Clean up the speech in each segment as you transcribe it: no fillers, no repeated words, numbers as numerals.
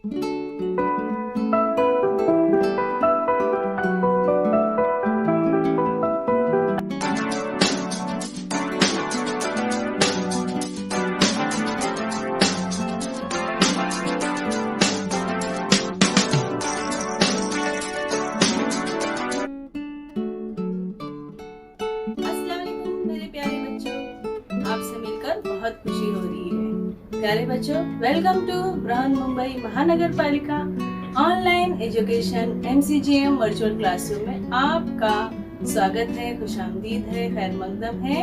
आपसे मिलकर बहुत खुशी हो रही है। प्यारे बच्चों, वेलकम टू बृहन्मुंबई महानगर पालिका online education MCGM virtual classroom में आपका स्वागत है, खुशामदीद है, खैर मकदम है।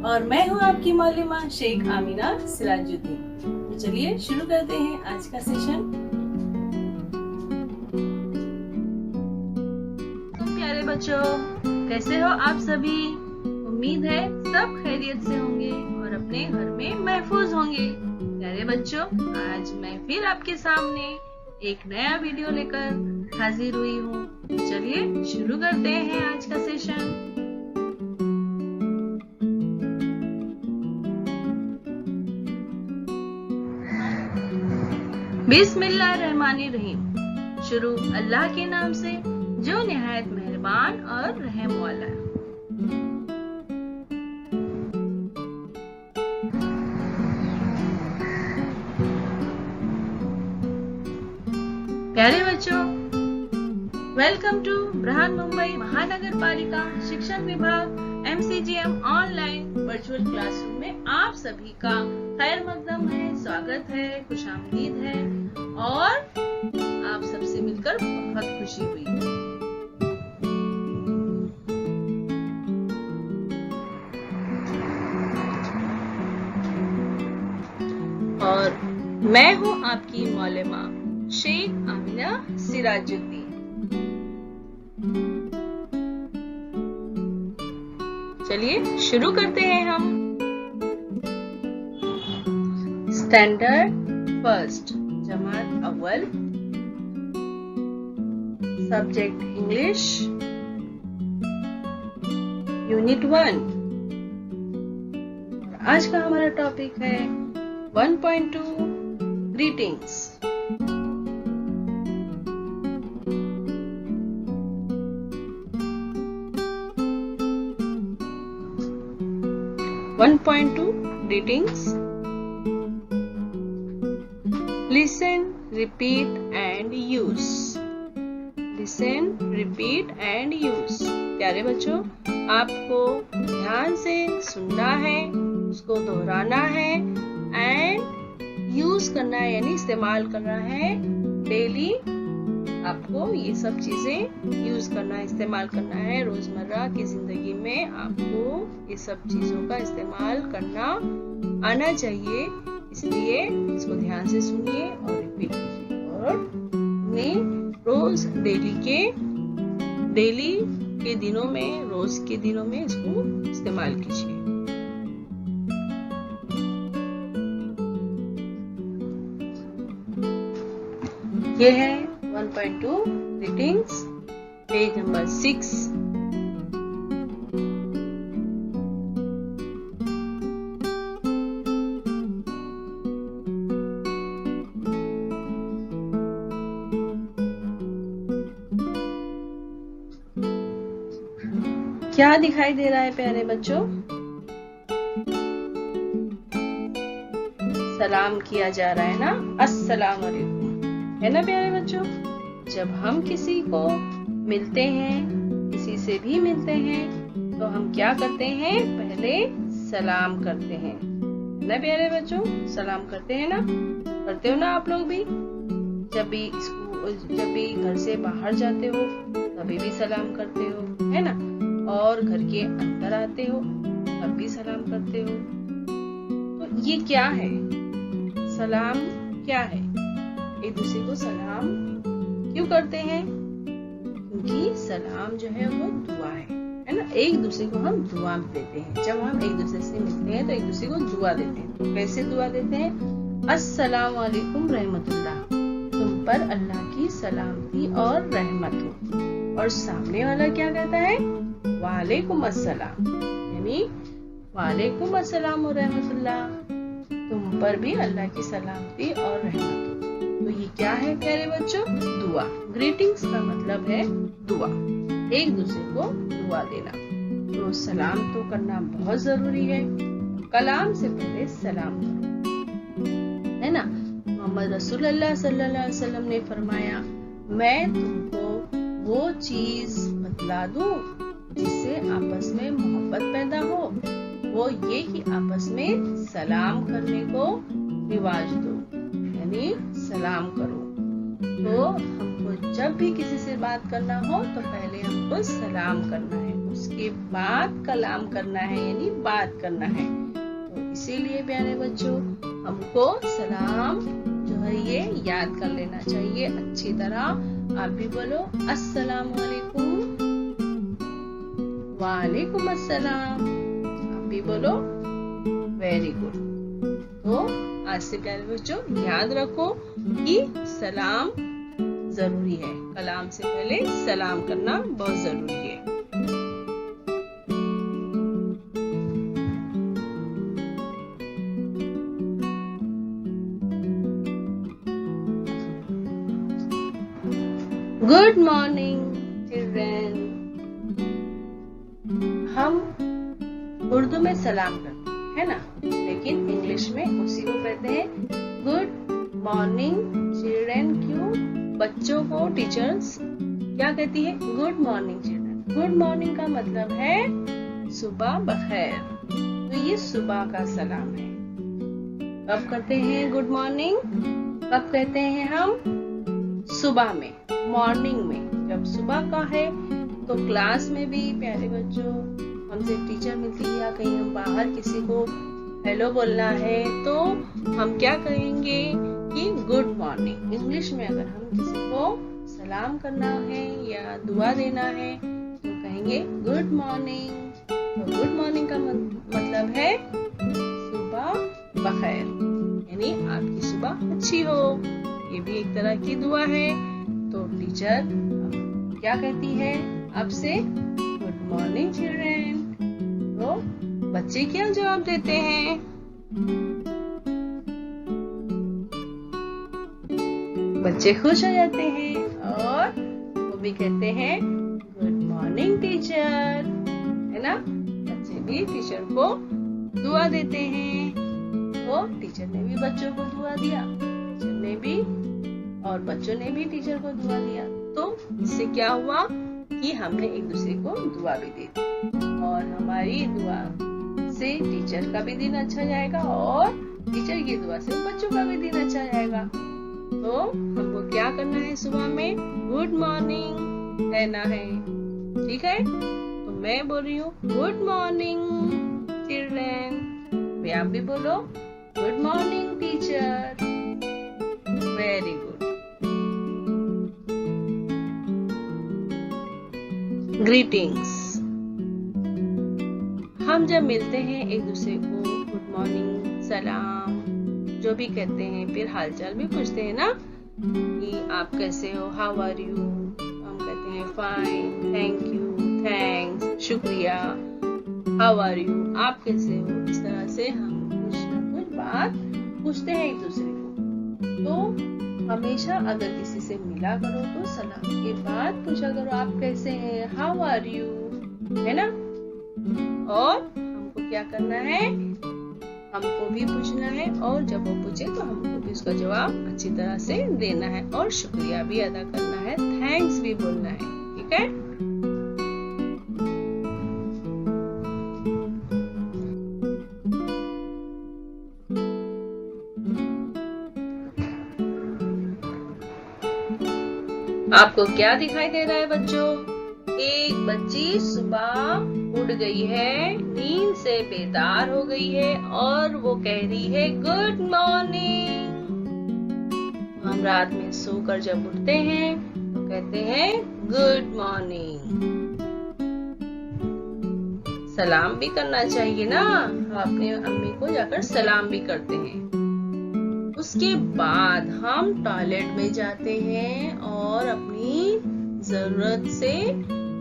और मैं हूँ आपकी मौलिमा शेख आमिना सिराजुद्दीन। तो चलिए शुरू करते हैं आज का सेशन। प्यारे बच्चों, कैसे हो आप सभी? उम्मीद है सब खैरियत से होंगे और अपने घर में महफूज होंगे। प्यारे बच्चों, आज मैं फिर आपके सामने एक नया वीडियो लेकर हाजिर हुई हूँ। चलिए शुरू करते हैं आज का सेशन। बिस्मिल्लाहिर्रहमानिर्रहीम। शुरू अल्लाह के नाम से जो निहायत मेहरबान और रहम वाला। प्यारे बच्चों, वेलकम टू बृहन्मुंबई महानगर पालिका शिक्षण विभाग MCGM ऑनलाइन वर्चुअल क्लासरूम में आप सभी का खैर मकदम है, स्वागत है, खुशामदीद है और आप सबसे मिलकर बहुत खुशी हुई। और मैं हूँ आपकी मौलिमा शेख आमिना सिराजुद्दीन। चलिए शुरू करते हैं हम। स्टैंडर्ड फर्स्ट, जमात अव्वल, सब्जेक्ट इंग्लिश, यूनिट 1। आज का हमारा टॉपिक है 1.2 greetings. Greetings. Listen, repeat and use. Listen, repeat and use. प्यारे बच्चों, आपको ध्यान से सुनना है, उसको दोहराना है एंड यूज करना है, यानी इस्तेमाल करना है। डेली आपको ये सब चीजें यूज करना, इस्तेमाल करना है। रोजमर्रा की जिंदगी में आपको ये सब चीजों का इस्तेमाल करना आना चाहिए। इसलिए इसको ध्यान से सुनिए और रिपीट कीजिए और रोज डेली के दिनों में, रोज के दिनों में इसको इस्तेमाल कीजिए। ये है 1.2 ग्रीटिंग्स, पेज नंबर 6। क्या दिखाई दे रहा है प्यारे बच्चों? सलाम किया जा रहा है ना, अस्सलाम वालेकुम, है ना प्यारे बच्चों? जब हम किसी को मिलते हैं, किसी से भी मिलते हैं, तो हम क्या करते हैं? पहले सलाम करते हैं ना प्यारे बच्चों? सलाम करते हैं ना? करते हो ना आप लोग भी? जब भी घर से बाहर जाते हो तभी भी सलाम करते हो, है ना? और घर के अंदर आते हो तब भी सलाम करते हो। तो ये क्या है? सलाम क्या है? एक दूसरे को सलाम क्यों करते हैं? क्योंकि सलाम जो है वो दुआ है ना? एक दूसरे को हम दुआ देते हैं। जब हम एक दूसरे से मिलते हैं तो एक दूसरे को दुआ देते हैं। तो कैसे दुआ देते हैं? अस्सलाम वालेकुम रहमतुल्लाह, तुम पर अल्लाह की सलामती और रहमत हो। और सामने वाला क्या कहता है? वालेकुम अस्सलाम, यानी वालेकुम अस्सलाम और रहमतुल्लाह, तुम पर भी अल्लाह की सलामती और रहमत हो। तो ये क्या है प्यारे बच्चों? दुआ। ग्रीटिंग्स का मतलब है दुआ, एक दूसरे को दुआ देना। तो सलाम तो करना बहुत जरूरी है। कलाम से पहले सलाम करो, है ना। मोहम्मद रसूलुल्लाह सल्लल्लाहु अलैहि वसल्लम ने फरमाया, मैं तुमको वो चीज बतला दूं जिससे आपस में मोहब्बत पैदा हो, वो ये कि आपस में सलाम करने को रिवाज दो, यानी सलाम करो। तो हमको जब भी किसी से बात करना हो तो पहले हमको सलाम करना है, उसके बाद कलाम करना है, यानी बात करना है। तो इसीलिए प्यारे बच्चों, हमको सलाम जो है ये याद कर लेना चाहिए अच्छी तरह। आप भी बोलो अस्सलाम वालेकुम। वालेकुम अस्सलाम। आप भी बोलो वेरी गुड। तो आज से प्यारे बच्चों याद रखो कि सलाम जरूरी है, कलाम से पहले सलाम करना बहुत जरूरी है। Good morning children. हम उर्दू में सलाम करते हैं, है ना, लेकिन इंग्लिश में उसी को कहते हैं गुड मॉर्निंग चिल्ड्रेन। क्यों? बच्चों को टीचर्स क्या कहती है? Good morning children. Good morning का मतलब है सुबह बखैर। तो ये सुबह का सलाम है। कब करते हैं गुड मॉर्निंग? कब कहते हैं हम? सुबह में, मॉर्निंग में। जब सुबह का है तो क्लास में भी प्यारे बच्चों हमसे टीचर मिलती है या कहीं हम बाहर किसी को हेलो बोलना है तो हम क्या कहेंगे कि गुड मॉर्निंग। इंग्लिश में अगर हम किसी को सलाम करना है या दुआ देना है तो कहेंगे गुड मॉर्निंग। तो गुड मॉर्निंग का मतलब है सुबह बखैर, यानी आपकी सुबह अच्छी हो। ये भी एक तरह की दुआ है। तो टीचर क्या कहती है आपसे? Good morning children. तो बच्चे क्या जवाब देते हैं? बच्चे खुश हो जाते हैं और वो भी कहते हैं गुड मॉर्निंग टीचर, है ना। बच्चे भी टीचर को दुआ देते हैं। तो टीचर ने भी बच्चों को दुआ दिया, टीचर ने भी और बच्चों ने भी टीचर को दुआ दिया। तो इससे क्या हुआ कि हमने एक दूसरे को दुआ भी दी और हमारी दुआ से टीचर का भी दिन अच्छा जाएगा और टीचर की दुआ से बच्चों का भी दिन अच्छा जाएगा। तो हमको क्या करना है? सुबह में गुड मॉर्निंग कहना है, ठीक है। तो मैं बोल रही हूँ गुड मॉर्निंग चिल्ड्रेन। आप भी बोलो good morning teacher. Very good. Greetings. हम जब मिलते हैं एक दूसरे को गुड मॉर्निंग, सलाम जो भी कहते हैं, फिर हालचाल भी पूछते हैं ना कि आप कैसे हो, हाउ आर यू। हम कहते हैं फाइन, थैंक यू, थैंक्स, शुक्रिया, हाउ आर यू, आप कैसे हो। इस तरह से हम कुछ ना कुछ बात पूछते हैं एक दूसरे को। तो हमेशा अगर किसी से मिला करो तो सलाम के बाद पूछा करो आप कैसे हैं, हाउ आर यू, है ना। और हमको क्या करना है? हमको भी पूछना है और जब वो पूछे तो हमको भी उसका जवाब अच्छी तरह से देना है और शुक्रिया भी अदा करना है, थैंक्स भी बोलना है, ठीक है। आपको क्या दिखाई दे रहा है बच्चों? एक बच्ची सुबह उठ गई है, नींद से बेदार हो गई है और वो कह रही है गुड मॉर्निंग। हम रात में सोकर जब उठते हैं तो कहते हैं गुड मॉर्निंग। सलाम भी करना चाहिए ना, अपने अम्मी को जाकर सलाम भी करते हैं। उसके बाद हम टॉयलेट में जाते हैं और अपनी जरूरत से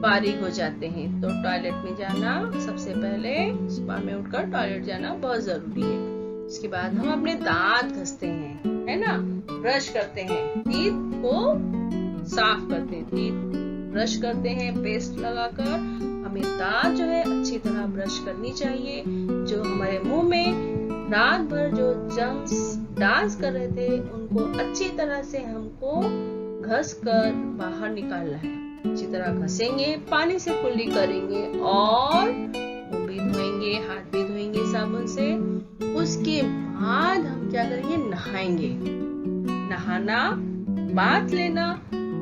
फारिग हो जाते हैं। तो टॉयलेट में जाना सबसे पहले, सुबह में उठकर टॉयलेट जाना बहुत जरूरी है। उसके बाद हम अपने दांत घसते हैं। है ना, ब्रश करते हैं, टीथ को साफ करते हैं, टीथ ब्रश करते हैं पेस्ट लगाकर। हमें दांत जो है अच्छी तरह ब्रश करनी चाहिए। जो हमारे मुंह में रात भर जो जर्म्स डांस कर रहे थे उनको अच्छी तरह से हमको घस कर बाहर निकालना है। अच्छी तरह घसेंगे, पानी से कुल्ली करेंगे और मुंह भी धोएंगे, हाथ भी धोएंगे साबुन से। उसके बाद हम क्या करेंगे, नहाएंगे। नहाना, बाथ लेना,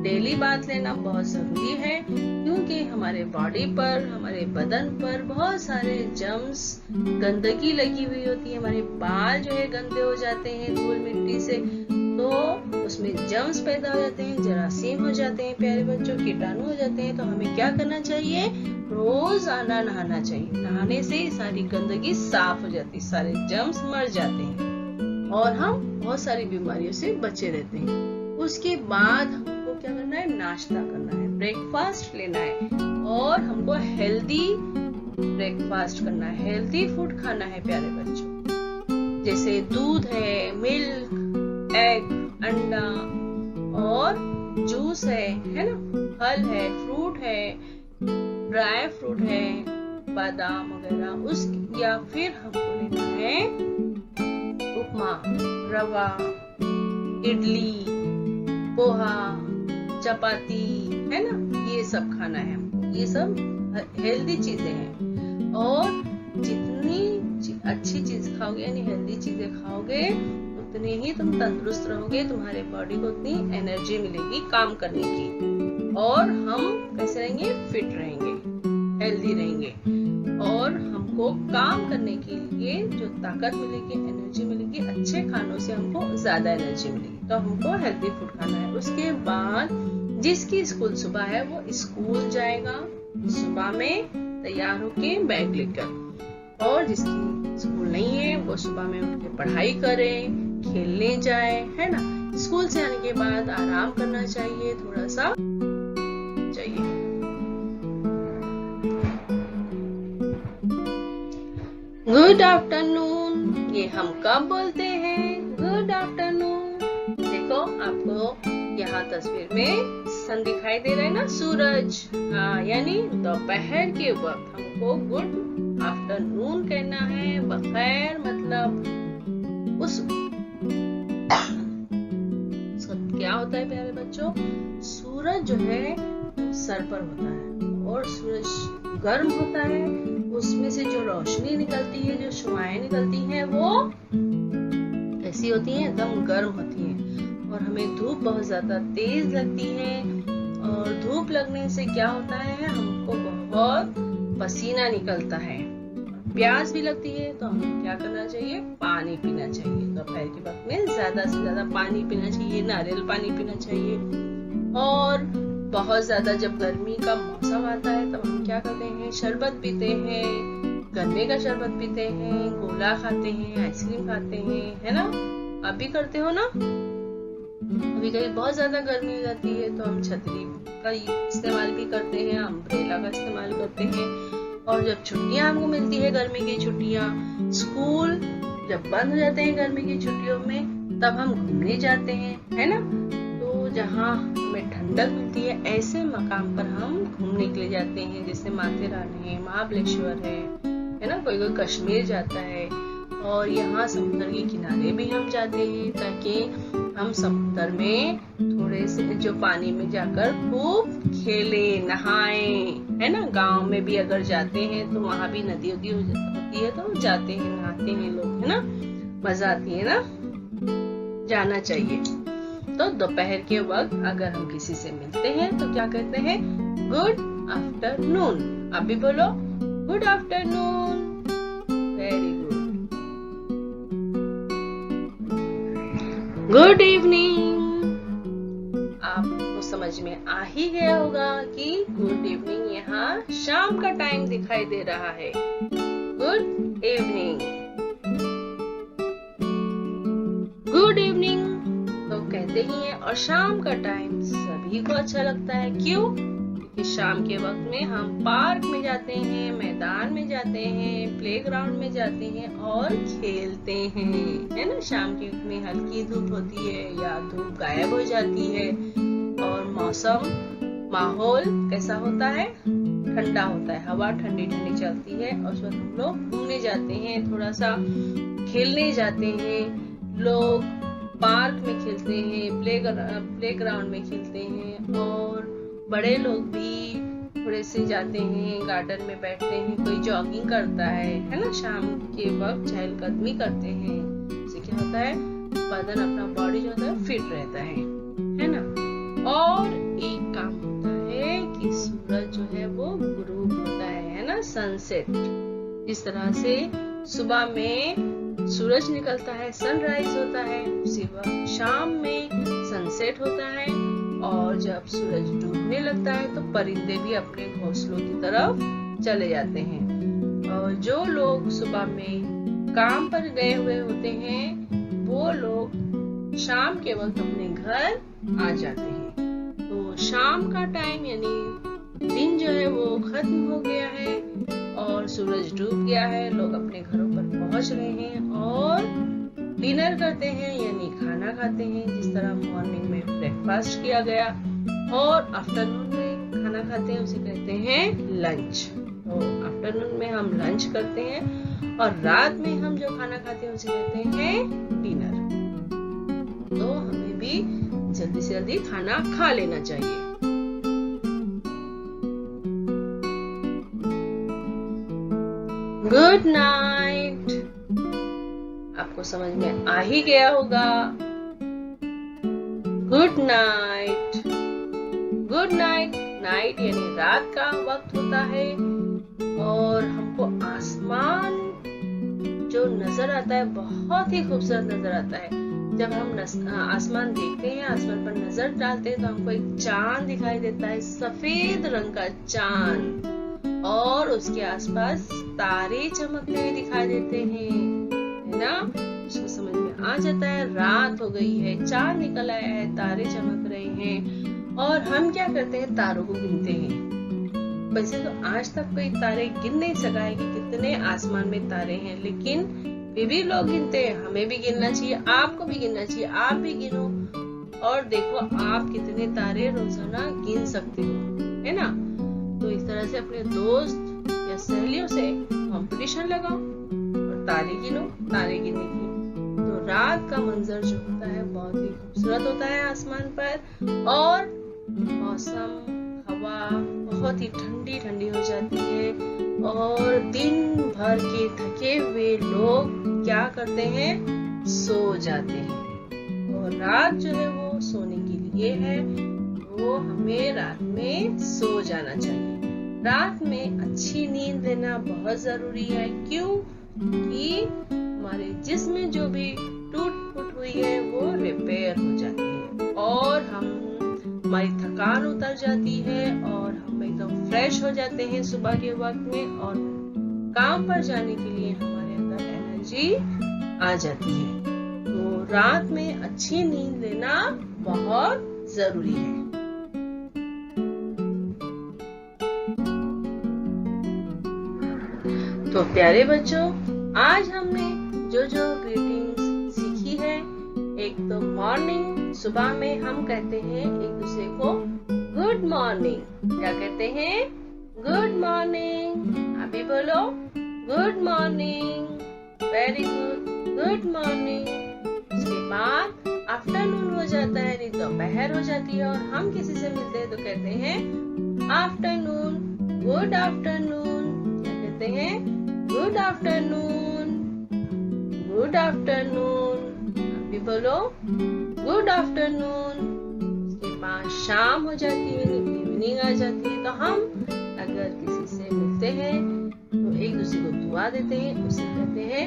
डेली बाथ लेना बहुत जरूरी है, क्योंकि हमारे बॉडी पर, हमारे बदन पर बहुत सारे जर्म्स, गंदगी लगी हुई होती है। हमारे बाल जो है गंदे हो जाते हैं धूल मिट्टी से, तो उसमें जर्म्स पैदा हो जाते हैं, जरासीम हो जाते हैं, प्यारे बच्चों कीटाणु हो जाते हैं। तो हमें क्या करना चाहिए, रोजाना नहाना चाहिए। नहाने से सारी गंदगी साफ हो जाती है, सारे जर्म्स मर जाते हैं और हम बहुत सारी बीमारियों से बचे रहते हैं। उसके बाद हमको क्या करना है, नाश्ता करना है, ब्रेकफास्ट लेना है और हमको हेल्दी ब्रेकफास्ट करना है, हेल्दी फूड खाना है प्यारे बच्चों। जैसे दूध है, मिल्क, एग, अंडा और जूस है ना, फल है, फ्रूट है, ड्राई फ्रूट है, बादाम वगैरह। उस या फिर हमको लेना है उपमा, रवा, इडली, पोहा, चपाती, है ना, ये सब खाना है हमको। ये सब हेल्दी चीजें हैं और जितनी अच्छी चीज खाओगे यानी हेल्दी चीजें खाओगे उतने ही तुम तंदुरुस्त रहोगे, तुम्हारे बॉडी को उतनी एनर्जी मिलेगी काम करने की और हम कैसे रहेंगे, फिट रहेंगे, हेल्दी रहेंगे और हमको काम करने के लिए जो ताकत मिलेगी, एनर्जी मिलेगी, अच्छे खानों से हमको ज्यादा एनर्जी मिलेगी। तो हमको हेल्दी फूड खाना है। उसके बाद जिसकी स्कूल सुबह है वो स्कूल जाएगा सुबह में तैयार होके बैग लेकर, और जिसकी स्कूल नहीं है वो सुबह में उठ के पढ़ाई करे, खेलने जाए, है ना। स्कूल से आने के बाद आराम करना चाहिए, थोड़ा सा चाहिए। गुड आफ्टरनून, ये हम कब बोलते हैं, गुड आफ्टरनून। देखो आपको यहाँ तस्वीर में सन दिखाई दे रहा है ना, सूरज, हाँ, यानी दोपहर के वक्त हमको गुड आफ्टरनून कहना है। बखैर मतलब उस क्या होता है प्यारे बच्चों, सूरज जो है सर पर होता है और सूरज गर्म होता है, उसमें से जो रोशनी निकलती है, जो शुआएं निकलती हैं वो कैसी होती हैं, एकदम गर्म होती हैं। और हमें धूप बहुत ज्यादा तेज लगती है और धूप लगने से क्या होता है, हमको बहुत पसीना निकलता है, प्यास भी लगती है। तो हमें क्या करना चाहिए, पानी पीना चाहिए। दोपहर के वक्त में ज्यादा से ज्यादा पानी पीना चाहिए, नारियल पानी पीना चाहिए। और बहुत ज्यादा जब गर्मी का मौसम आता है तब हम क्या करते हैं, शरबत पीते हैं, गन्ने का शरबत पीते हैं, गोला खाते हैं, आइसक्रीम खाते हैं, है ना। आप भी करते हो ना। कभी कभी बहुत ज्यादा गर्मी हो जाती है तो हम छतरी का इस्तेमाल भी करते हैं, अम्ब्रेला का इस्तेमाल करते हैं। और जब छुट्टियां हमको मिलती है, गर्मी की छुट्टियां, स्कूल जब बंद हो जाते हैं गर्मी की छुट्टियों में, तब हम घूमने जाते हैं, है ना। तो जहाँ हमें ठंडक मिलती है ऐसे मकाम पर हम घूमने के लिए जाते हैं, जैसे माथेरान है, महाबलेश्वर है ना। कोई कोई कश्मीर जाता है और यहाँ समुद्र के किनारे भी हम जाते हैं, ताकि हम समुद्र में थोड़े से जो पानी में जाकर खूब खेले, नहाए, है ना। गांव में भी अगर जाते हैं तो वहाँ भी नदी होती है तो जाते हैं, नहाते हैं लोग, है ना, मजा आती है ना, जाना चाहिए। तो दोपहर के वक्त अगर हम किसी से मिलते हैं तो क्या कहते हैं, गुड आफ्टरनून। आप भी बोलो good afternoon, very good. Good evening, आपको समझ में आ ही गया होगा कि गुड इवनिंग यहाँ शाम का टाइम दिखाई दे रहा है। गुड इवनिंग, गुड इवनिंग तो कहते ही हैं। और शाम का टाइम सभी को अच्छा लगता है, क्यों? कि शाम के वक्त में हम पार्क में जाते हैं, मैदान में जाते हैं, प्लेग्राउंड में जाते हैं और खेलते हैं, है ना। शाम के वक्त में हल्की धूप होती है या धूप गायब हो जाती है और माहौल कैसा होता है, ठंडा होता है, हवा ठंडी ठंडी चलती है और उस वक्त हम लोग घूमने जाते हैं, थोड़ा सा खेलने जाते हैं। लोग पार्क में खेलते हैं, प्लेग्राउंड में खेलते हैं और बड़े लोग भी थोड़े से जाते हैं, गार्डन में बैठते हैं, कोई जॉगिंग करता है ना। शाम के वक्त चहलकदमी करते हैं, इससे क्या होता है, बदन अपना बॉडी जो होता है फिट रहता है ना। और एक काम होता है कि सूरज जो है वो गुरूब होता है ना, सनसेट। इस तरह से सुबह में सूरज निकलता है, सनराइज होता है, उसी वक्त शाम में सनसेट होता है और जब सूरज डूबने लगता है तो परिंदे भी अपने घोंसलों की तरफ चले जाते हैं। और जो लोग सुबह में काम पर गए हुए होते हैं वो लोग शाम के वक्त अपने घर आ जाते हैं। तो शाम का टाइम यानी दिन जो है वो खत्म हो गया है और सूरज डूब गया है, लोग अपने घरों पर पहुंच रहे हैं और डिनर करते हैं यानी खाना खाते हैं। जिस तरह मॉर्निंग में ब्रेकफास्ट किया गया और आफ्टरनून में खाना खाते हैं उसे कहते हैं लंच। तो आफ्टरनून में हम लंच करते हैं और रात में हम जो खाना खाते हैं उसे कहते हैं डिनर। तो हमें भी जल्दी से जल्दी खाना खा लेना चाहिए। Good night. आपको समझ में आ ही गया होगा। Good night. Good night, night यानी रात का वक्त होता है और हमको आसमान जो नजर आता है बहुत ही खूबसूरत नजर आता है। जब हम आसमान देखते हैं, आसमान पर नजर डालते हैं तो हमको एक चांद दिखाई देता है, सफेद रंग का चांद, और उसके आसपास तारे चमकते हुए दिखाई देते हैं, है ना। उसको समझ में आ जाता है रात हो गई है, चांद निकल आया है, तारे चमक रहे हैं और हम क्या करते हैं, तारों को गिनते हैं। वैसे तो आज तक कोई तारे गिन नहीं सका है कि कितने आसमान में तारे हैं, लेकिन फिर भी लोग गिनते हैं। हमें भी गिनना चाहिए, आपको भी गिनना चाहिए। आप भी गिनो और देखो आप कितने तारे रोजाना गिन सकते हो, है ना। तो इस तरह से अपने दोस्त या सहेलियों से कंपटीशन लगाओ और तारे गिनो, तारे गिनने की। तो रात का मंजर जो होता है बहुत ही खूबसूरत होता है आसमान पर और मौसम, हवा बहुत ही ठंडी ठंडी हो जाती है और दिन भर के थके हुए लोग क्या करते हैं, सो जाते हैं। और रात जो है वो सोने के लिए है, तो हमें रात में सो जाना चाहिए। रात में अच्छी नींद लेना बहुत जरूरी है। क्यों? कि हमारे जिस्म में जो भी टूट फूट हुई है वो रिपेयर हो जाती है और हमारी थकान उतर जाती है और हम एकदम फ्रेश हो जाते हैं सुबह के वक्त में और काम पर जाने के लिए हमारे अंदर एनर्जी आ जाती है। तो रात में अच्छी नींद लेना बहुत जरूरी है। तो प्यारे बच्चों, आज हमने जो ग्रीटिंग्स सीखी है, एक तो मॉर्निंग, सुबह में हम कहते हैं एक दूसरे को गुड मॉर्निंग। क्या कहते हैं? Good morning. अभी बोलो good morning. Very good, good morning. उसके बाद आफ्टरनून हो जाता है, नहीं दोपहर हो जाती है और हम किसी से मिलते हैं तो कहते हैं आफ्टरनून, गुड आफ्टरनून। क्या कहते हैं? Good afternoon, good afternoon. अभी बोलो गुड आफ्टरनून। उसके बाद शाम हो जाती है, इवनिंग आ जाती है, तो हम अगर किसी से मिलते हैं तो एक दूसरे को दुआ देते हैं, उसे कहते हैं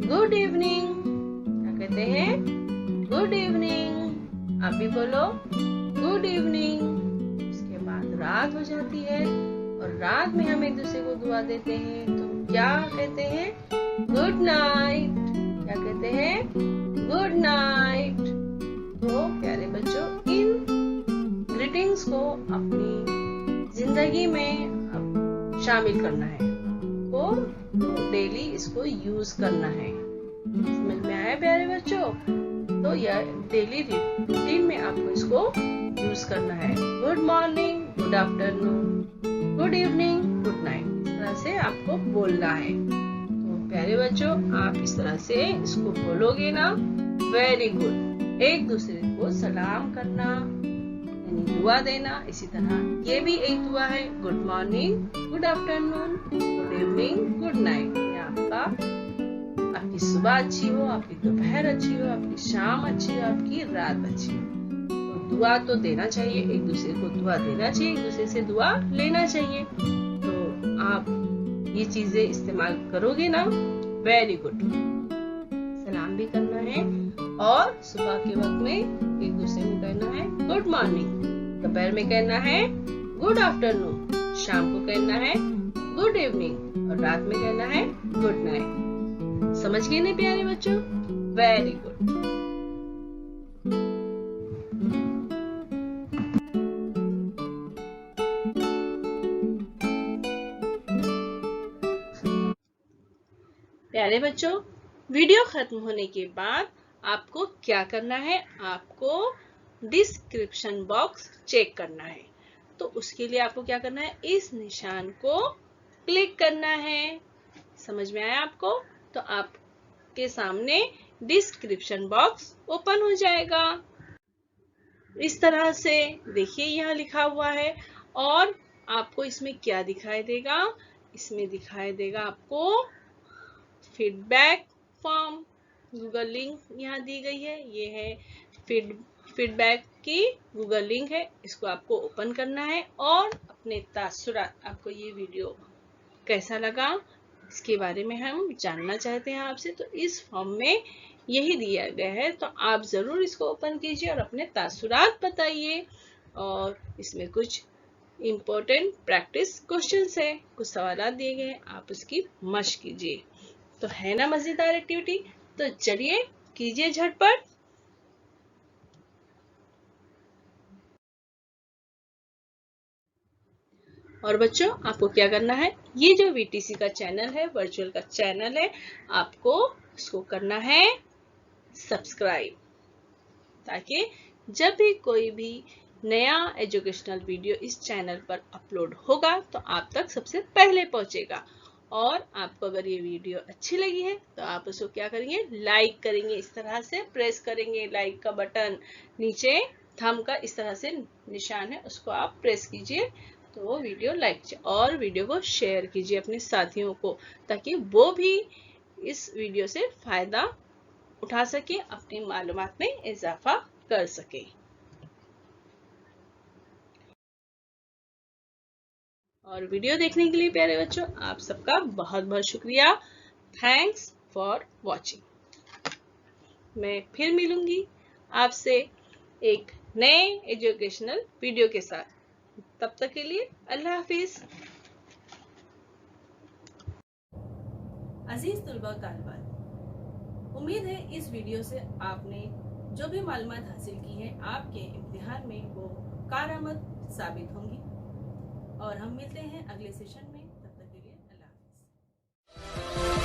गुड इवनिंग। क्या कहते हैं? Good evening. अभी बोलो गुड इवनिंग। उसके बाद रात हो जाती है और रात में हम एक दूसरे को दुआ देते हैं तो क्या कहते हैं? Good night. क्या कहते हैं? Good night. तो प्यारे बच्चों, इन ग्रीटिंग्स को अपनी जिंदगी जिंदगी में शामिल करना है तो डेली इसको यूज करना है। समझ में आया प्यारे बच्चों? तो यह डेली रूटीन में आपको इसको यूज करना है। Good morning, good afternoon, good evening, good night, इस तरह से आपको बोलना है। तो प्यारे बच्चों, आप इस तरह से इसको बोलोगे ना, वेरी गुड। एक दूसरे को सलाम करना यानी दुआ देना, इसी तरह ये भी एक दुआ है। Good morning, good afternoon, good evening, good night. ये आपकी सुबह अच्छी हो, आपकी दोपहर अच्छी हो, आपकी शाम अच्छी हो, आपकी रात अच्छी हो। तो दुआ तो देना चाहिए, एक दूसरे को दुआ देना चाहिए, एक दूसरे से दुआ लेना चाहिए। तो आप ये चीजें इस्तेमाल करोगे ना, वेरी गुड। सलाम भी करना है और सुबह के वक्त में एक दूसरे को कहना है गुड मॉर्निंग, दोपहर में कहना है गुड आफ्टरनून, शाम को कहना है गुड इवनिंग और रात में कहना है गुड नाइट। समझ गए ना प्यारे बच्चों? Very good. प्यारे बच्चों, वीडियो खत्म होने के बाद आपको क्या करना है? आपको डिस्क्रिप्शन बॉक्स चेक करना है। तो उसके लिए आपको क्या करना है? इस निशान को क्लिक करना है। समझ में आया आपको? तो आपके सामने डिस्क्रिप्शन बॉक्स ओपन हो जाएगा। इस तरह से देखिए, यहाँ लिखा हुआ है और आपको इसमें क्या दिखाई देगा? इसमें दिखाई देगा आपको फीडबैक फॉर्म। गूगल लिंक यहाँ दी गई है, ये है फीडबैक की गूगल लिंक है। इसको आपको ओपन करना है और अपने तासुरात, आपको ये वीडियो कैसा लगा इसके बारे में हम जानना चाहते हैं आपसे। तो इस फॉर्म में यही दिया गया है, तो आप जरूर इसको ओपन कीजिए और अपने तासुरात बताइए। और इसमें कुछ इम्पोर्टेंट प्रैक्टिस क्वेश्चंस है, कुछ सवाल दिए गए हैं, आप उसकी मशक कीजिए। तो है ना मजेदार एक्टिविटी? तो चलिए कीजिए झटपट। और बच्चों, आपको क्या करना है? ये जो वीटीसी का चैनल है, वर्चुअल का चैनल है, आपको इसको करना है सब्सक्राइब, ताकि जब भी कोई भी नया एजुकेशनल वीडियो इस चैनल पर अपलोड होगा तो आप तक सबसे पहले पहुंचेगा। और आपको अगर ये वीडियो अच्छी लगी है तो आप उसको क्या करेंगे? लाइक करेंगे, इस तरह से प्रेस करेंगे लाइक का बटन। नीचे थंब का इस तरह से निशान है, उसको आप प्रेस कीजिए तो वो वीडियो लाइक कीजिए। और वीडियो को शेयर कीजिए अपने साथियों को, ताकि वो भी इस वीडियो से फायदा उठा सके, अपनी मालूमात में इजाफा कर सके। और वीडियो देखने के लिए प्यारे बच्चों, आप सबका बहुत बहुत शुक्रिया। Thanks for watching. मैं फिर मिलूंगी आपसे एक नए एजुकेशनल वीडियो के साथ। तब तक के लिए अल्लाह हाफिज। अजीज तुलबा तालिबात, उम्मीद है इस वीडियो से आपने जो भी मालूमात हासिल की है आपके इम्तिहान में वो कारआमद साबित होंगी। और हम मिलते हैं अगले सेशन में, तब तक के लिए अल्लाह हाफिज।